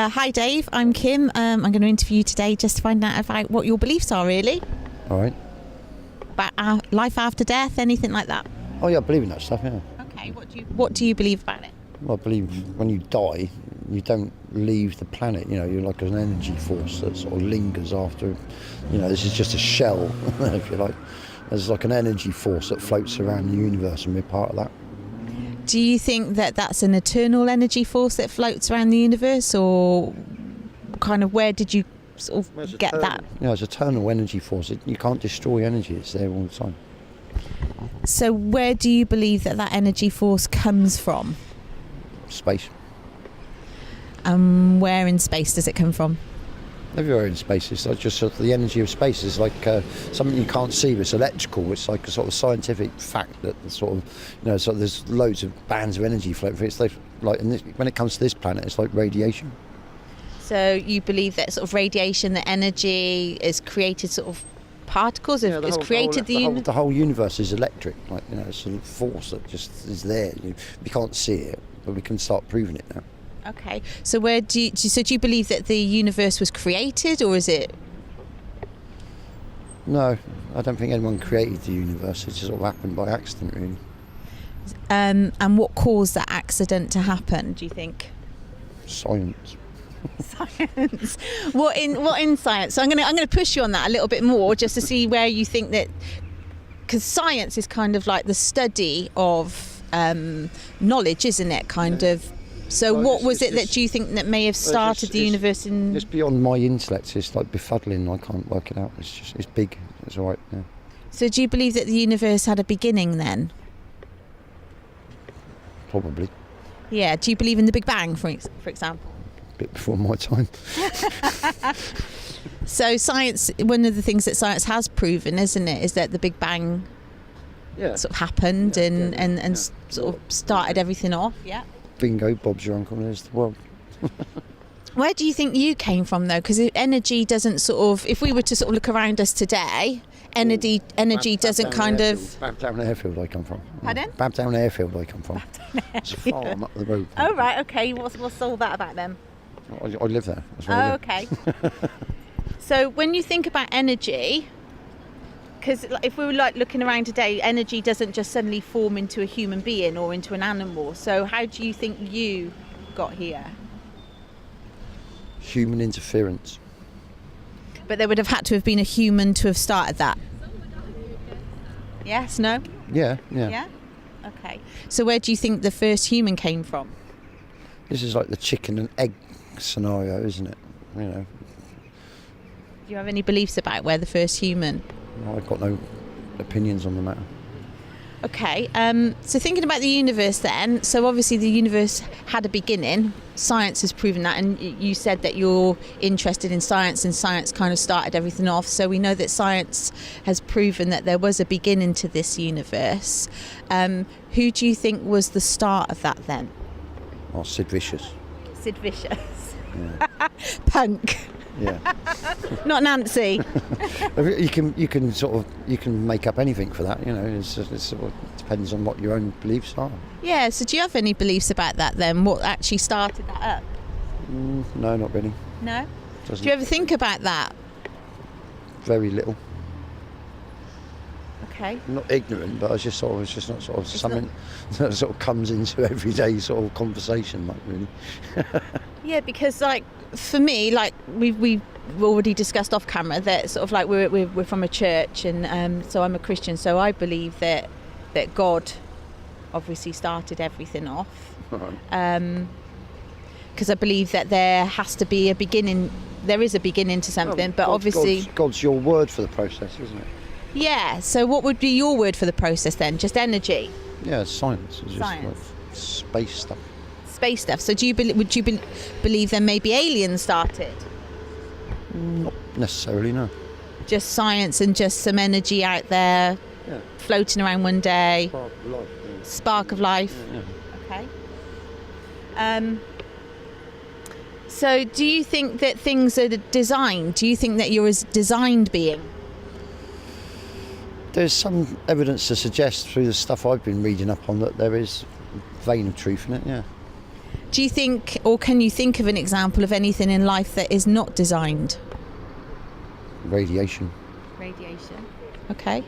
Hi Dave, I'm Kim. I'm going to interview you today just to find out about what your beliefs are, really. All right. About life after death, anything like that. Oh yeah, I believe in that stuff, yeah. Okay, what do you believe about it? Well, I believe when you die, you don't leave the planet, you're like an energy force that sort of lingers after, this is just a shell, if you like. There's like an energy force that floats around the universe and we're part of that. Do you think that that's an eternal energy force that floats around the universe, or kind of where did you sort of get that? Yeah, it's eternal energy force. You can't destroy energy, it's there all the time. So where do you believe that energy force comes from? Space. Where in space does it come from? Everywhere in space. It's like just sort of the energy of space is like something you can't see, but it's electrical. It's like a sort of scientific fact that sort of, so there's loads of bands of energy floating. It's like when it comes to this planet, it's like radiation. So you believe that sort of radiation, the energy is created sort of particles, it's created the whole universe is electric, it's a force that just is there. You can't see it, but we can start proving it now. Okay, so do you believe that the universe was created, or is it? No, I don't think anyone created the universe. It just sort of happened by accident, really. And what caused that accident to happen, do you think? Science. Science. What in science? So I'm going to push you on that a little bit more, just to see where you think that, because science is kind of like the study of knowledge, isn't it? Kind of. So what was it that you think that may have started the universe in? It's beyond my intellect. It's like befuddling. I can't work it out. It's big. It's all right. Yeah. So do you believe that the universe had a beginning then? Probably. Yeah. Do you believe in the Big Bang, for example? A bit before my time. So science, one of the things that science has proven, isn't it, is that the Big Bang sort of happened and sort of started everything off. Yeah. Bingo, Bob's your uncle, there's the world. Where do you think you came from, though? Because energy doesn't sort of, if we were to sort of look around us today, energy doesn't kind of... Babtown Airfield I come from. Pardon? Babtown Airfield I come from. It's a farm up the road. Oh, right, okay. What's all that about then? I live there. That's where I live. Okay. So when you think about energy... Because if we were looking around today, energy doesn't just suddenly form into a human being or into an animal. So how do you think you got here? Human interference. But there would have had to have been a human to have started that. Yes, no? Yeah. Yeah? Okay. So where do you think the first human came from? This is like the chicken and egg scenario, isn't it? Do you have any beliefs about where the first human... I've got no opinions on the matter. Okay, so thinking about the universe then, so obviously the universe had a beginning. Science has proven that, and you said that you're interested in science, and science kind of started everything off. So we know that science has proven that there was a beginning to this universe. Who do you think was the start of that then? Oh, Sid Vicious. Sid Vicious. Yeah. Punk. Yeah. Not Nancy. You can make up anything for that. It sort of depends on what your own beliefs are. Yeah. So do you have any beliefs about that then? What actually started that up? No, not really. No. Doesn't. Do you ever think about that? Very little. Okay. I'm not ignorant, but it's just not sort of something that sort of comes into everyday sort of conversation, really. Yeah, because for me, we've already discussed off camera that sort of we're from a church, and so I'm a Christian, so I believe that God obviously started everything off. Right. Because I believe that there has to be a beginning. There is a beginning to something, but obviously God's your word for the process, isn't it? Yeah. So what would be your word for the process then? Just energy? Yeah, science. It's Science. Just like space stuff. Space stuff. So would you believe then maybe aliens started? Not necessarily, no. Just science and just some energy out there, floating around one day. Spark of life. Yeah. Spark of life. Yeah. Okay. So do you think that things are designed? Do you think that you're a designed being? There's some evidence to suggest through the stuff I've been reading up on that there is a vein of truth in it, yeah. Do you think, or can you think of an example of anything in life that is not designed? Radiation. Radiation. Okay.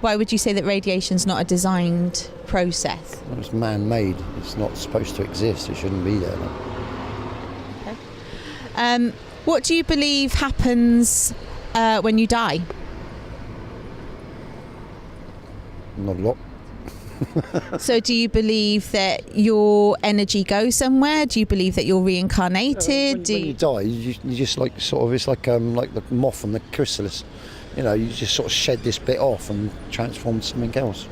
Why would you say that radiation's not a designed process? Well, it's man-made. It's not supposed to exist. It shouldn't be there. No. Okay. What do you believe happens when you die? Not a lot. So do you believe that your energy goes somewhere? Do you believe that you're reincarnated? When you die, you just like sort of, it's like the moth and the chrysalis. You know, you just sort of shed this bit off and transform to something else.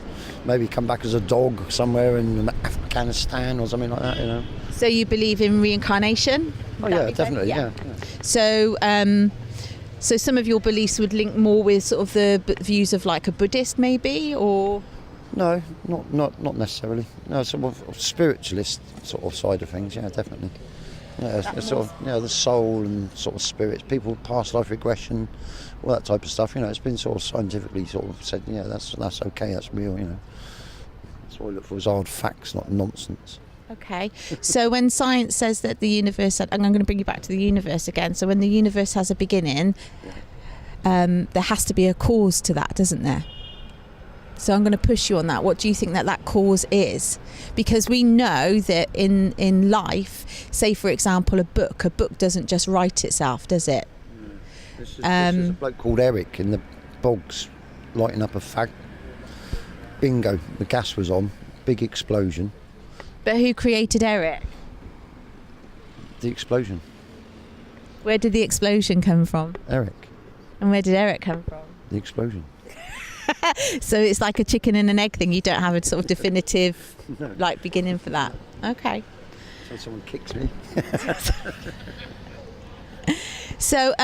Maybe come back as a dog somewhere in Afghanistan or something like that, you know. So you believe in reincarnation? Oh yeah, definitely, yeah. So, so some of your beliefs would link more with sort of the views of like a Buddhist maybe, or? No, not necessarily. No, sort of spiritualist sort of side of things, yeah, definitely. Yeah, it's sort of, you know, the soul and sort of spirits, people, past life regression, all that type of stuff. You know, it's been sort of scientifically sort of said, yeah, that's okay, that's real. You know, that's what I look for is hard facts, not nonsense. Okay, so when science says that the universe, and I'm going to bring you back to the universe again. So when the universe has a beginning, there has to be a cause to that, doesn't there? So I'm going to push you on that. What do you think that cause is? Because we know that in life, say for example, a book doesn't just write itself, does it? This is a bloke called Eric in the bogs lighting up a fag. Bingo, the gas was on, big explosion. But who created Eric? The explosion. Where did the explosion come from? Eric. And where did Eric come from? The explosion. So it's like a chicken and an egg thing. You don't have a sort of definitive like beginning for that. Okay. So someone kicks me. So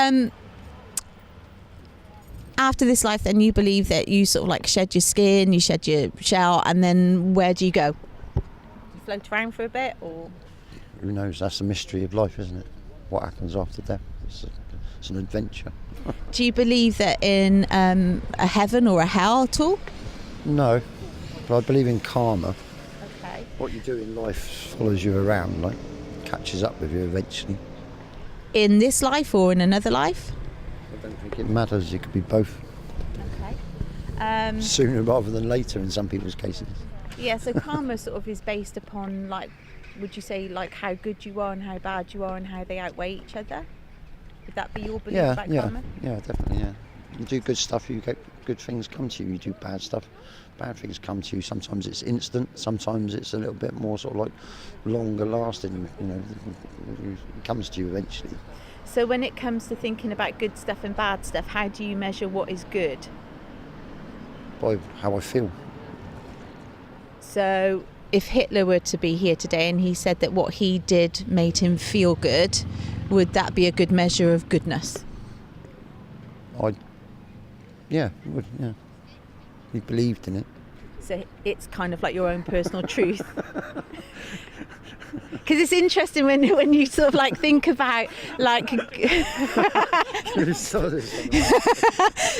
after this life, then you believe that you sort of like shed your skin, you shed your shell, and then where do you go? You float around for a bit, or? Who knows? That's the mystery of life, isn't it? What happens after death? It's an adventure. Do you believe that in a heaven or a hell at all? No, but I believe in karma. Okay. What you do in life follows you around, like catches up with you eventually. In this life or in another life? I don't think it matters. It could be both. Okay. Sooner rather than later in some people's cases. Yeah, so karma sort of is based upon, like, would you say, like, how good you are and how bad you are and how they outweigh each other? Would that be your belief about karma? Yeah, definitely, yeah. You do good stuff, you get good things come to you. You do bad stuff, bad things come to you. Sometimes it's instant, sometimes it's a little bit more sort of like longer lasting, you know, it comes to you eventually. So when it comes to thinking about good stuff and bad stuff, how do you measure what is good? By how I feel. So if Hitler were to be here today and he said that what he did made him feel good, would that be a good measure of goodness? Yeah, it would, yeah. He believed in it. So it's kind of like your own personal truth. Because it's interesting when you sort of like think about like. No,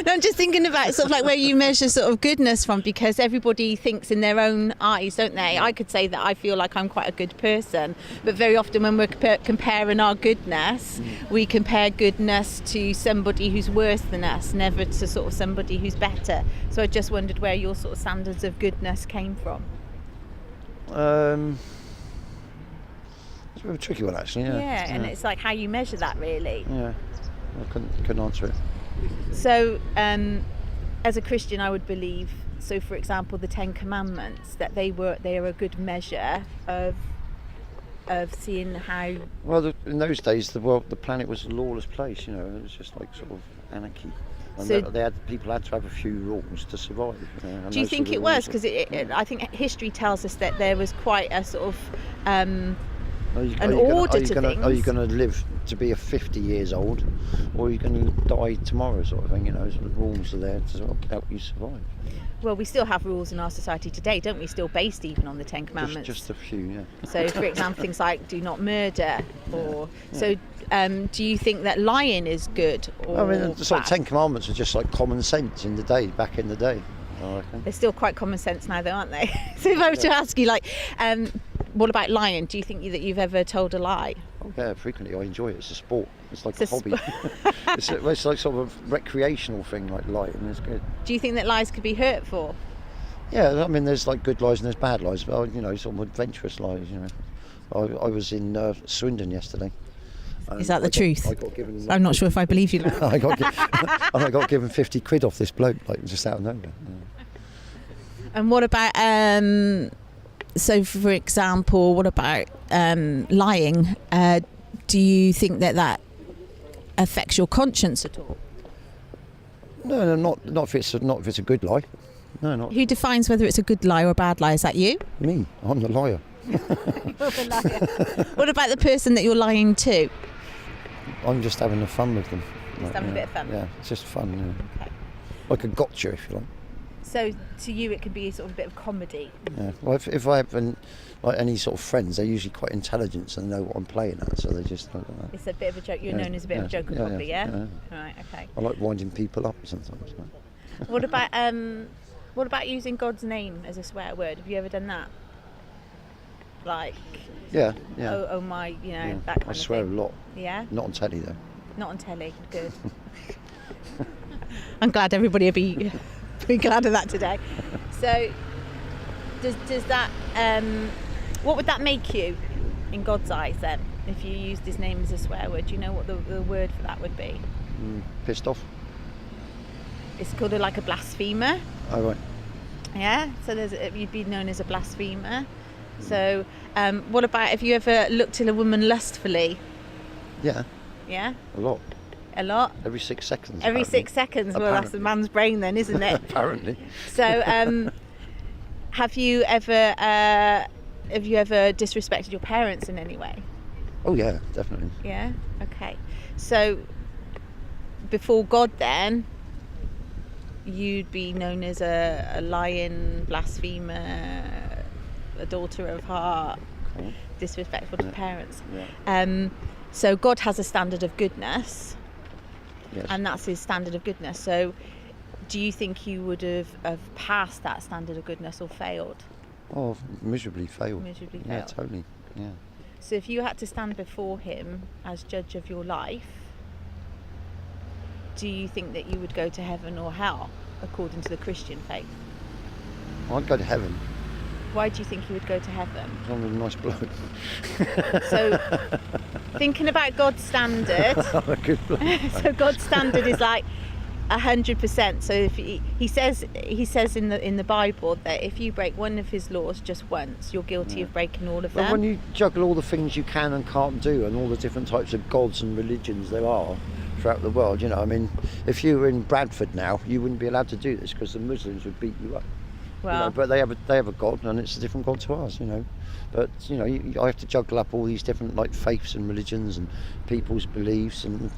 I'm just thinking about sort of like where you measure sort of goodness from, because everybody thinks in their own eyes, don't they? I could say that I feel like I'm quite a good person, but very often when we're comparing our goodness, we compare goodness to somebody who's worse than us, never to sort of somebody who's better. So I just wondered where your sort of standards of goodness came from. It's a bit of a tricky one, actually. Yeah, and it's like how you measure that, really. Yeah, I couldn't answer it. So, as a Christian, I would believe. So, for example, the Ten Commandments, that they are a good measure of seeing how. Well, in those days, the planet was a lawless place. You know, it was just like sort of anarchy. And So- people had to have a few rules to survive. And Do you those think were the it was? rules. Because I think history tells us that there was quite a sort of. Are you order to Are you things. going to live to be 50 years old, or are you going to die tomorrow, sort of thing? You know, so the rules are there to sort of help you survive. Well, we still have rules in our society today, don't we? Still based even on the Ten Commandments. Just a few, yeah. So, for example, things like do not murder, or so. Do you think that lying is good or I mean, the sort of bad? Ten Commandments are just like common sense back in the day, I reckon. They're still quite common sense now, though, aren't they? So if I were to ask you, like, What about lying? Do you think that you've ever told a lie? Oh, yeah, frequently. I enjoy it. It's a sport. It's like It's a a hobby. It's like sort of a recreational thing, like lying. It's good. Do you think that lies could be hurtful? Yeah, I mean, there's like good lies and there's bad lies, but sort of adventurous lies. I was in Swindon yesterday. Is that the truth? I got given. I'm not sure if I believe you. I got given 50 quid off this bloke, like just out of nowhere. Yeah. And what about, so for example, what about lying? Do you think that affects your conscience at all? No, not if it's a good lie. No, not Who defines whether it's a good lie or a bad lie? Is that you? me. I'm the liar. You're the liar. What about the person that you're lying to? I'm just having the fun with them. Just having a bit of fun? Yeah, it's just fun. Yeah. Okay. Like a gotcha, if you like. So to you, it could be sort of a bit of comedy. Yeah. Well, if I have any sort of friends, they're usually quite intelligent and know what I'm playing at, so they just. It's a bit of a joke. You're known as a bit of a joker, probably, yeah? Right. Okay. I like winding people up sometimes. What about using God's name as a swear word? Have you ever done that? Like, Yeah. oh my, Yeah. that kind I of swear thing. a lot. Yeah? Not on telly though. Not on telly. Good. I'm glad everybody will be glad of that today. So, does that? What would that make you in God's eyes then? If you used His name as a swear word, do you know what the word for that would be? Pissed off. It's called like a blasphemer. Oh right. Yeah. So you'd be known as a blasphemer. So, what about if you ever looked at a woman lustfully? Yeah. Yeah. A lot. A lot. Every 6 seconds. Every apparently. 6 seconds. Well, that's the Apparently. man's brain then, isn't it? Apparently. So, have you ever disrespected your parents in any way? Oh yeah, definitely. Yeah. Okay. So, before God, then, you'd be known as a lying, blasphemer, adulterer of heart, Cool. disrespectful to parents. Yeah. So God has a standard of goodness, Yes. and that's His standard of goodness. So, do you think you would have passed that standard of goodness or failed? Oh, miserably failed. Miserably Yeah, failed. totally. Yeah. So, if you had to stand before Him as judge of your life, do you think that you would go to heaven or hell, according to the Christian faith? I'd go to heaven. Why do you think you would go to heaven? I'm a nice bloke. So, thinking about God's standard, I'm a good bloke. so God's standard is like 100%. So if he says in the Bible that if you break one of His laws just once, you're guilty of breaking all of But them. when you juggle all the things you can and can't do and all the different types of gods and religions there are throughout the world, I mean, if you were in Bradford now, you wouldn't be allowed to do this because the Muslims would beat you up. Well, But they have a god, and it's a different god to ours. But I have to juggle up all these different like faiths and religions and people's beliefs, and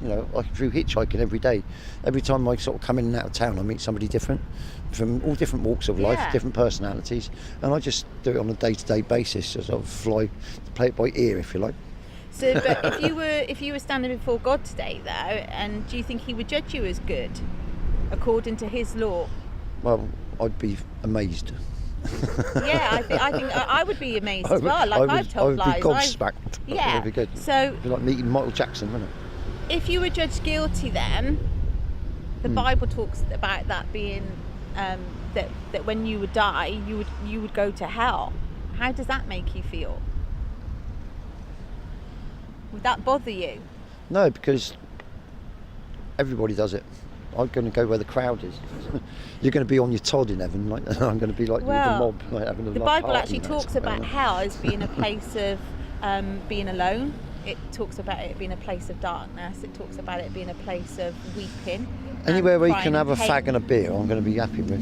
through hitchhiking every day. Every time I sort of come in and out of town, I meet somebody different from all different walks of life, Yeah. different personalities, and I just do it on a day-to-day basis. So sort of play it by ear, if you like. so but if you were standing before God today, though, and do you think He would judge you as good, according to His law? Well, I'd be amazed. Yeah, I think I would be amazed as well. Like I've told I would lies. be gobsmacked. Yeah. It'd be good. So It'd be like meeting Michael Jackson, wouldn't it? if you were judged guilty, then the Bible talks about that being that when you would die, you would go to hell. How does that make you feel? Would that bother you? No, because everybody does it. I'm going to go where the crowd is. You're going to be on your Todd in heaven, like I'm going to be like with the Well, mob, like having a The love Bible party, actually talks about hell as being a place of being alone. It talks about it being a place of darkness. It talks about it being a place of weeping. Anywhere where you crying can have a and pain. fag and a beer, I'm going to be happy with.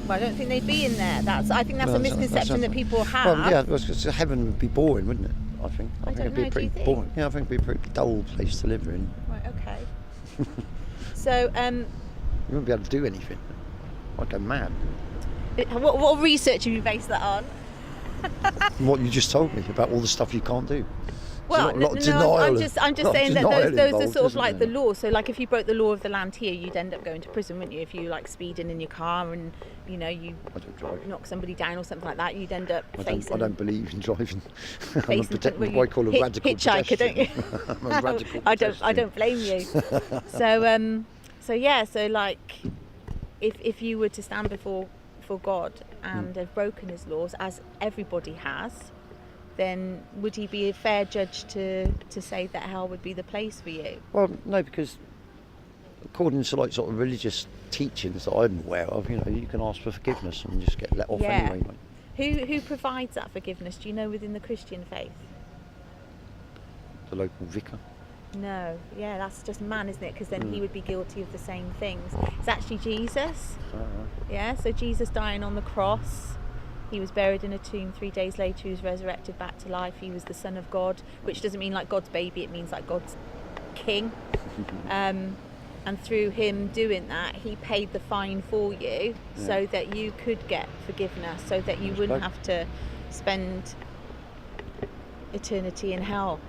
Well, I don't think they'd be in there. I think that's Well, a misconception that people have. Well, yeah, because heaven would be boring, wouldn't it? I think. I think don't it'd be know, a do pretty you think? boring. Yeah, I think it'd be a pretty dull place to live in. Right. Okay. So, You wouldn't be able to do anything. I'd go mad. what research have you based that on? What you just told me about all the stuff you can't do. Well, There's not no, denial. I'm just not saying that denial those are involved, sort of isn't like there? the law. So like if you broke the law of the land here, you'd end up going to prison, wouldn't you? If you like speeding in your car and you I don't drive. knock somebody down or something like that, you'd end up I facing. don't believe in driving. I'm a facing what I call a radical hitchhiker, don't you? pedestrian. I'm a radical I pedestrian. don't blame you. So like if you were to stand before God and have broken his laws, as everybody has, then would he be a fair judge to say that hell would be the place for you? Well, no, because according to like sort of religious teachings that I'm aware of, you can ask for forgiveness and just get let off Yeah. anyway. Like Who provides that forgiveness? Do you know within the Christian faith? the local vicar. No. Yeah, that's just man, isn't it? Because then he would be guilty of the same things. It's actually Jesus. Yeah, so Jesus dying on the cross. He was buried in a tomb. 3 days later, he was resurrected back to life. He was the Son of God, which doesn't mean like God's baby. It means like God's king. And through him doing that, he paid the fine for you so that you could get forgiveness, so that you wouldn't have to spend eternity in hell.